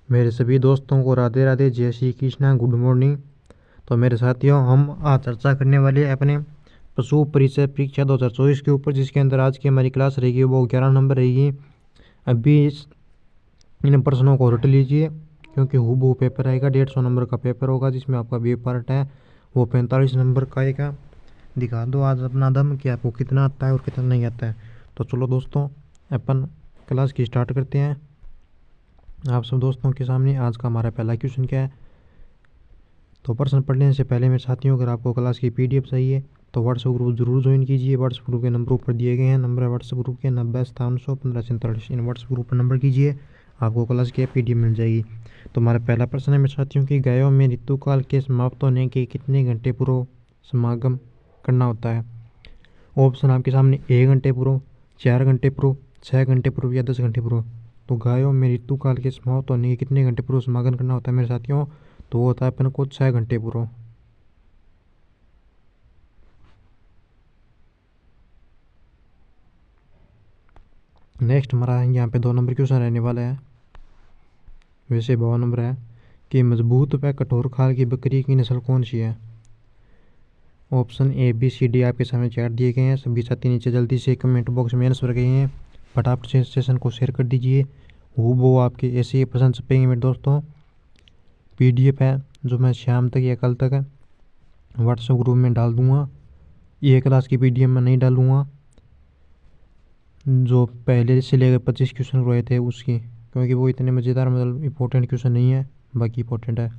मेरे सभी दोस्तों को राधे राधे, जय श्री कृष्णा, गुड मॉर्निंग। तो मेरे साथियों, हम आज चर्चा करने वाले हैं अपने पशु परिचय परीक्षा 2024 के ऊपर, जिसके अंदर आज की हमारी क्लास रहेगी वो 11 नंबर रहेगी। अभी इन प्रश्नों को रट लीजिए, क्योंकि हूबहू पेपर आएगा। 150 नंबर का पेपर होगा, जिसमें आपका बी पार्ट है वो 45 नंबर का आएगा। दिखा दो आज अपना दम कि आपको कितना आता है और कितना नहीं आता है। तो चलो दोस्तों, अपन क्लास की स्टार्ट करते हैं। आप सब दोस्तों के सामने आज का हमारा पहला क्वेश्चन क्या है। तो प्रश्न पढ़ने से पहले मेरे साथियों, अगर आपको क्लास की पीडीएफ चाहिए तो व्हाट्सएप ग्रुप जरूर ज्वाइन कीजिए। व्हाट्सएप ग्रुप के नंबर ऊपर दिए गए हैं। नंबर है व्हाट्सएप ग्रुप के 90 5715 47। इन व्हाट्सएप ग्रुप पर नंबर कीजिए, आपको क्लास की पीडीएफ मिल जाएगी। तो हमारा पहला प्रश्न है मेरे साथियों की, गायों में ऋतुकाल के समाप्त होने के कितने घंटे पूर्व समागम करना होता है। ऑप्शन आपके सामने 1 घंटे पूर्व, 4 घंटे पूर्व, 6 घंटे पूर्व या 10 घंटे पूर्व। तो गायों में ऋतुकाल के समाप्त होने के कितने घंटे पूर्व समागम करना होता है मेरे साथियों, तो वो होता है अपन को 6 घंटे पूर्व। नेक्स्ट हमारा यहाँ पे 2 नंबर क्वेश्चन रहने वाला है। वैसे 52 नंबर है कि मजबूत व कठोर खाल की बकरी की नस्ल कौन सी है। Option A B C D आपके सामने चार्ट दिए गए हैं। सभी साथी नीचे जल्दी से कमेंट बॉक्स में आंसर गए हैं, फटाफट से सेशन को शेयर कर दीजिए। वो आपके ऐसे ही पसंद छपेंगे मेरे दोस्तों। पीडीएफ है जो मैं शाम तक या कल तक व्हाट्सएप ग्रुप में डाल दूंगा। ये क्लास की पीडीएफ में नहीं डालूंगा जो पहले से लेकर 25 क्वेश्चन हुए थे उसकी, क्योंकि वो इतने मज़ेदार मतलब इंपॉर्टेंट क्वेश्चन नहीं है, बाकी इंपॉर्टेंट है।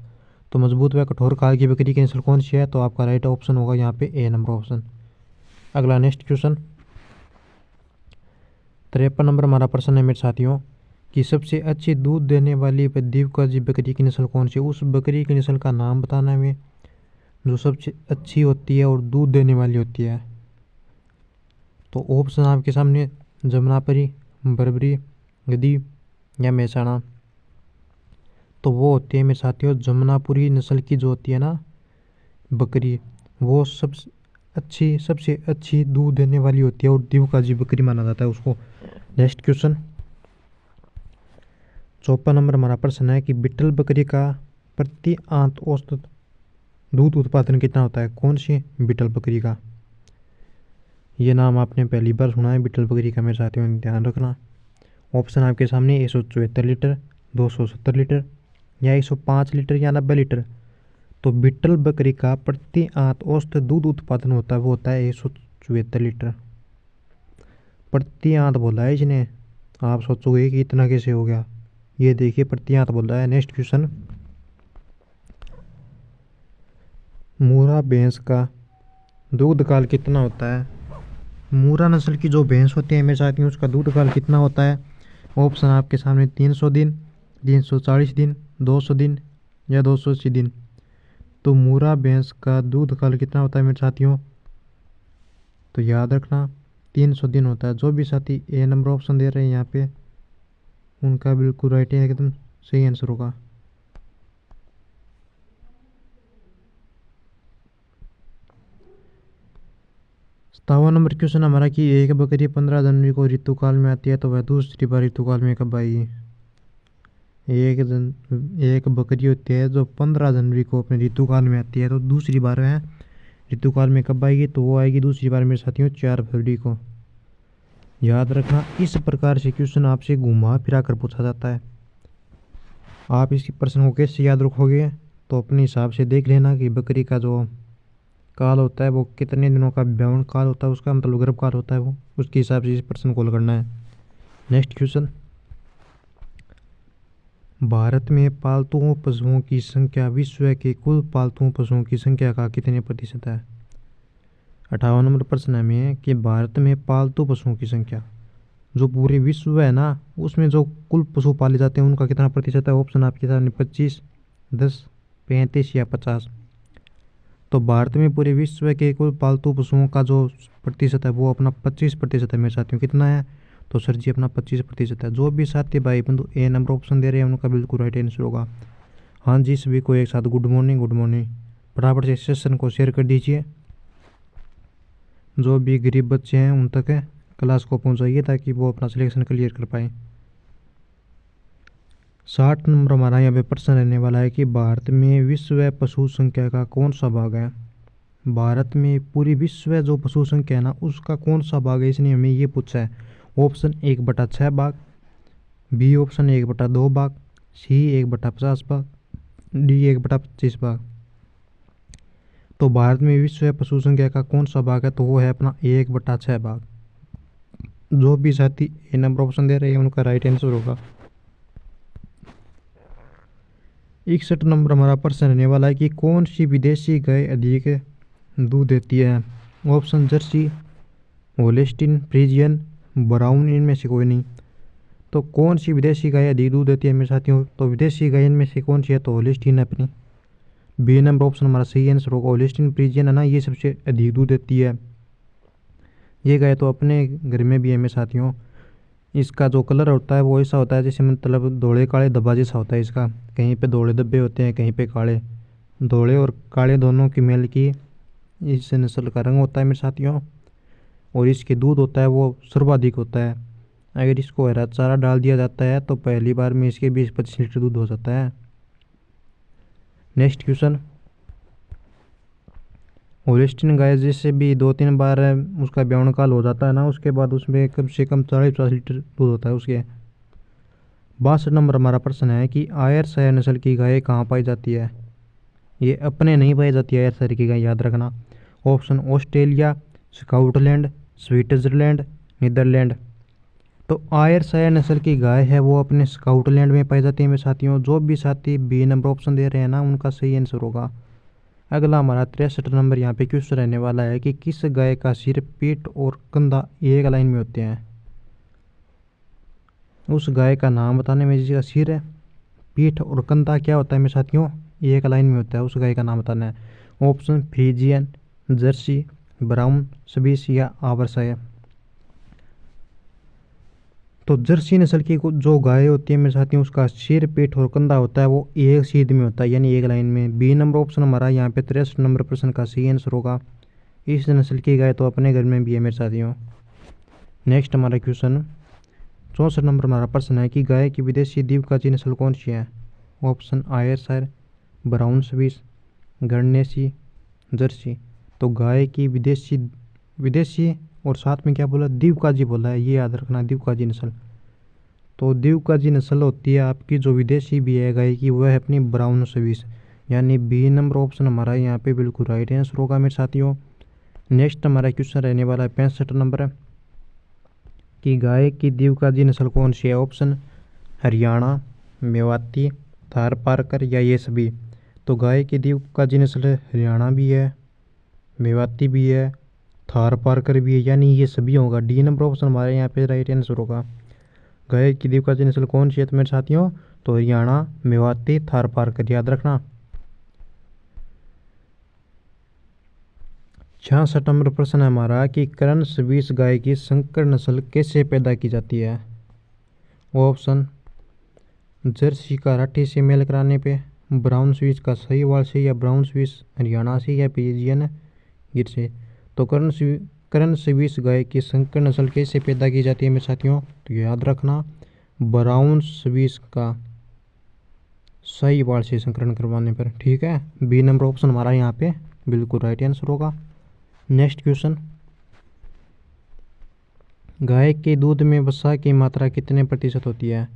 तो मजबूत व कठोर खाल की बकरी की नस्ल कौन सी है, तो आपका राइट ऑप्शन होगा यहाँ पे ए नंबर ऑप्शन। अगला नेक्स्ट क्वेश्चन 53 नंबर हमारा प्रश्न है मेरे साथियों कि सबसे अच्छी दूध देने वाली व दीर्घकाजी बकरी की नस्ल कौन सी है। उस बकरी की नस्ल का नाम बताना है हमें जो सबसे अच्छी होती है और दूध देने वाली होती है। तो ऑप्शन आपके सामने जमुनापरी, बरबरी, गद्दी या मेहसाणा। तो वो होती है मेरे साथियों जमुनापुरी नस्ल की जो होती है ना बकरी, वो सबसे अच्छी दूध देने वाली होती है और दीर्घकाजी बकरी माना जाता है उसको। नेक्स्ट क्वेश्चन 54 नंबर हमारा प्रश्न है कि बिट्टल बकरी का प्रति आंत औसत दूध उत्पादन कितना होता है। कौन सी बिट्टल बकरी का, ये नाम आपने पहली बार सुना है बिट्टल बकरी का मेरे साथियों, ध्यान रखना। ऑप्शन आपके सामने 174 लीटर, 270 लीटर या 105 लीटर या 90 लीटर। तो बिट्टल बकरी का प्रति आंत औसत दूध उत्पादन होता है वो होता है 174 लीटर प्रति आंत बोला है इसने। आप सोचोगे कि इतना कैसे हो गया, ये देखिए प्रति आंत बोल रहा है। नेक्स्ट क्वेश्चन मूरा भैंस का दूध काल कितना होता है। मूरा नस्ल की जो भैंस होती है मेरे साथियों उसका दूध काल कितना होता है। ऑप्शन आपके सामने 300 दिन, 340 दिन, 200 दिन या 280 दिन। तो मूरा भैंस का दूध काल कितना होता है मेरे साथियों, तो याद रखना 300 दिन होता है। जो भी साथी ए नंबर ऑप्शन दे रहे हैं यहाँ पे उनका बिल्कुल राइट है, एकदम सही आंसर होगा। 57 नंबर क्वेश्चन हमारा कि एक बकरी 15 जनवरी को ऋतुकाल में आती है तो वह दूसरी बार ऋतुकाल में कब आएगी। एक बकरी होती है जो 15 जनवरी को अपने ऋतुकाल में आती है, तो दूसरी बार है ऋतुकाल में कब आएगी, तो वो आएगी दूसरी बार मेरे साथियों 4 फरवरी को। याद रखना इस प्रकार से क्वेश्चन आपसे घुमा फिरा कर पूछा जाता है। आप इस प्रश्न को कैसे याद रखोगे, तो अपने हिसाब से देख लेना कि बकरी का जो काल होता है वो कितने दिनों का ब्यावन काल होता है, उसका मतलब गर्भ काल होता है, वो उसके हिसाब से इस प्रश्न को करना है। नेक्स्ट क्वेश्चन भारत में पालतू पशुओं की संख्या विश्व के कुल पालतू पशुओं की संख्या का कितने प्रतिशत है। 58 नंबर प्रश्न में कि भारत में पालतू पशुओं की संख्या जो पूरे विश्व है ना उसमें जो कुल पशु पाले जाते हैं उनका कितना प्रतिशत है। ऑप्शन आपके सामने 25, 10, 35 या 50। तो भारत में पूरे विश्व के कुल पालतू पशुओं का जो प्रतिशत है वो अपना 25% है मेरे साथियों। कितना है, तो सर जी अपना 25% है। जो भी साथी भाई बंधु ए नंबर ऑप्शन दे रहे हैं उनका बिल्कुल राइट आंसर होगा। हाँ जी, सभी को एक साथ गुड मॉर्निंग, गुड मॉर्निंग। फटाफट से सेशन को शेयर कर दीजिए। जो भी गरीब बच्चे हैं उन तक क्लास को पहुँचाइए ताकि वो अपना सिलेक्शन क्लियर कर पाए। 60 नंबर हमारा यहाँ पे प्रश्न रहने वाला है कि भारत में विश्व पशु संख्या का कौन सा भाग है। भारत में पूरी विश्व जो पशु संख्या है ना उसका कौन सा भाग है, इसने हमें ये पूछा है। ऑप्शन 1/6 भाग, बी ऑप्शन 1/2 भाग, सी 1/50 भाग, डी 1/25 भाग। तो भारत में विश्व पशु संख्या का कौन सा भाग है, तो वो है अपना 1/6 भाग। जो भी साथी ए नंबर ऑप्शन दे रहे हैं उनका राइट आंसर होगा। 61 नंबर हमारा प्रश्न रहने वाला है कि कौन सी विदेशी गाय अधिक दूध देती है। Option Jersey, Holstein Friesian, brown, इनमें से कोई नहीं। तो कौन सी विदेशी गाय अधिक दूध देती है मेरे साथियों, तो विदेशी गाय इनमें से कौन सी है, तो होल्स्टीन है अपनी। बी नंबर ऑप्शन हमारा सही आंसर होगा। होल्स्टीन फ्रीजियन है ना, ये सबसे अधिक दूध देती है। ये गाय तो अपने घर में भी है मेरे साथियों। इसका जो कलर होता है वो ऐसा होता है जैसे मतलब धोले काले धब्बा जैसा होता है इसका। कहीं पे धोले धब्बे होते हैं, कहीं पे काले। धोले और काले दोनों की मेल की इस नस्ल का रंग होता है मेरे साथियों। और इसके दूध होता है वो सर्वाधिक होता है। अगर इसको हरा चारा डाल दिया जाता है तो पहली बार में इसके 20-25 लीटर दूध हो जाता है। नेक्स्ट क्वेश्चन, होल्स्टीन गाय जैसे भी 2-3 बार उसका ब्यावन काल हो जाता है ना, उसके बाद उसमें कम से कम 40-50 लीटर दूध होता है उसके। 62 नंबर हमारा प्रश्न है कि आयरशायर नस्ल की गाय कहाँ पाई जाती है। ये अपने नहीं पाई जाती है आयरशायर की गाय, याद रखना। Option Australia, Scotland, Switzerland, Netherland. तो आयरशायर नस्ल की गाय है वो अपने स्कॉटलैंड में पाई जाती है मेरे साथियों। जो भी साथी बी नंबर ऑप्शन दे रहे हैं ना उनका सही आंसर होगा। अगला हमारा 63 नंबर यहाँ पे क्वेश्चन रहने वाला है कि किस गाय का सिर, पीठ और कंधा एक लाइन में होते हैं। उस गाय का नाम बताने में, जिसका सिर है, पीठ और कंधा क्या होता है मेरे साथियों, एक लाइन में होता है, उस गाय का नाम बताना है। Option Friesian, Jersey, brown, Swiss या आवर्सायर। तो जर्सी नस्ल की जो गाय होती है मेरे साथियों उसका सिर, पीठ और कंधा होता है वो एक सीध में होता है, यानी एक लाइन में। बी नंबर ऑप्शन हमारा यहाँ पे 63 नंबर प्रश्न का सही आंसर होगा। इस नस्ल की गाय तो अपने घर में भी है मेरे साथियों। नेक्स्ट हमारा क्वेश्चन 64 नंबर हमारा प्रश्न है कि गाय की विदेशी द्विकाजी नस्ल कौन सी है। Option Ayrshire, brown Swiss, Guernsey, Jersey. तो गाय की विदेशी विदेशी और साथ में क्या बोला, द्विकाजी बोला है, ये याद रखना, द्विकाजी नस्ल। तो द्विकाजी नस्ल होती है आपकी जो विदेशी भी है गाय की, वह है अपनी ब्राउन स्विस, यानी बी नंबर ऑप्शन हमारा यहाँ पे बिल्कुल राइट आंसर होगा मेरे साथियों। नेक्स्ट हमारा क्वेश्चन रहने वाला है 65 नंबर कि गाय की द्विकाजी नस्ल कौन सी है। ऑप्शन हरियाणा, मेवाती, थारपारकर या ये सभी। तो गाय की द्विकाजी नस्ल हरियाणा भी है, मेवाती भी है, थारपारकर भी है, यानी ये सभी होगा। डी नंबर ऑप्शन हमारे यहाँ पे राइट आंसर होगा। गाय की द्विकाजी नस्ल कौन सी है तो मेरे साथियों, तो हरियाणा, मेवाती, थारपारकर, याद रखना। 66 नंबर प्रश्न है हमारा कि करण स्विस गाय की संकर नस्ल कैसे पैदा की जाती है। ऑप्शन जर्सी का राठी से मेल कराने पे, ब्राउन स्विस का साहीवाल से, या ब्राउन स्विस हरियाणा से, या पिजियन गिर से। तो करण स्विस गाय की संकर नस्ल कैसे पैदा की जाती है मेरे साथियों, तो याद रखना, ब्राउन स्विस का साहीवाल से संकरण करवाने पर। ठीक है, बी नंबर ऑप्शन हमारा यहाँ पे बिल्कुल राइट आंसर होगा। नेक्स्ट क्वेश्चन, गाय के दूध में वसा की मात्रा कितने प्रतिशत होती है।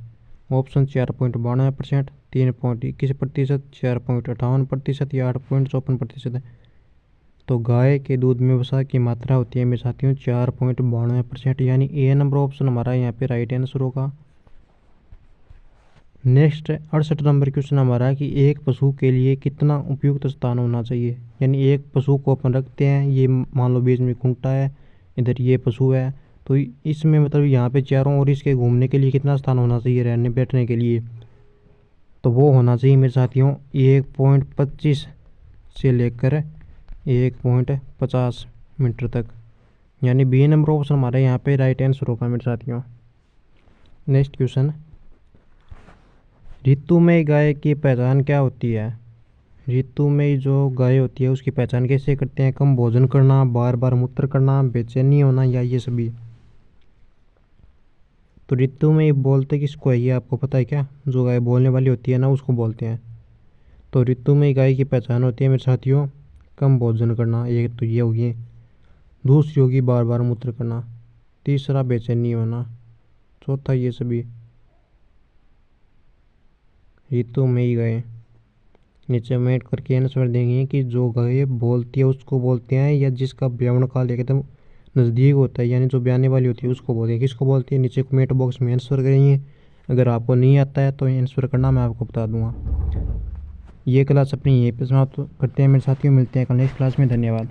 ऑप्शन 4.92%, 3.21%, 4.58% या 8.54%। तो गाय के दूध में वसा की मात्रा होती है मेरे साथियों 4.92%, यानी ए नंबर ऑप्शन हमारा यहाँ पे राइट आंसर होगा। नेक्स्ट 68 नंबर क्वेश्चन हमारा कि एक पशु के लिए कितना उपयुक्त स्थान होना चाहिए। यानी एक पशु को अपन रखते हैं, ये मान लो बीच में खूंटा है, इधर ये पशु है, तो इसमें मतलब यहाँ पे चारों ओर इसके घूमने के लिए कितना स्थान होना चाहिए रहने बैठने के लिए, तो वो होना चाहिए मेरे साथियों 1.25 से लेकर 1.50 मीटर तक, यानी बी नंबर ऑप्शन हमारे यहाँ पे राइट आंसर होगा मेरे साथियों। नेक्स्ट क्वेश्चन, ऋतुमय गाय की पहचान क्या होती है। ऋतुमय जो गाय होती है उसकी पहचान कैसे करते हैं, कम भोजन करना, बार बार मूत्र करना, बेचैनी होना या ये सभी। तो ऋतु में ये बोलते किसको है, ये आपको पता है क्या? जो गाय बोलने वाली होती है ना, उसको बोलते हैं। तो ऋतु में गाय की पहचान होती है मेरे साथियों, कम भोजन करना, एक तो ये होगी। दूसरी होगी बार बार मूत्र करना। तीसरा बेचैनी होना। चौथा ये सभी ऋतु में ही गाय। नीचे मेट करके आंसर देंगे कि जो गाय बोलती है उसको बोलते हैं, या जिसका ब्यावन काल एकदम नज़दीक होता है, यानी जो ब्याने वाली होती है उसको बोलते हैं। किसको बोलती है? नीचे कमेंट बॉक्स में आंसर करेंगे। अगर आपको नहीं आता है तो आंसर करना, मैं आपको बता दूंगा। ये क्लास अपनी यहीं पे समाप्त करते हैं मेरे साथियों, मिलते हैं कल नेक्स्ट क्लास में। धन्यवाद।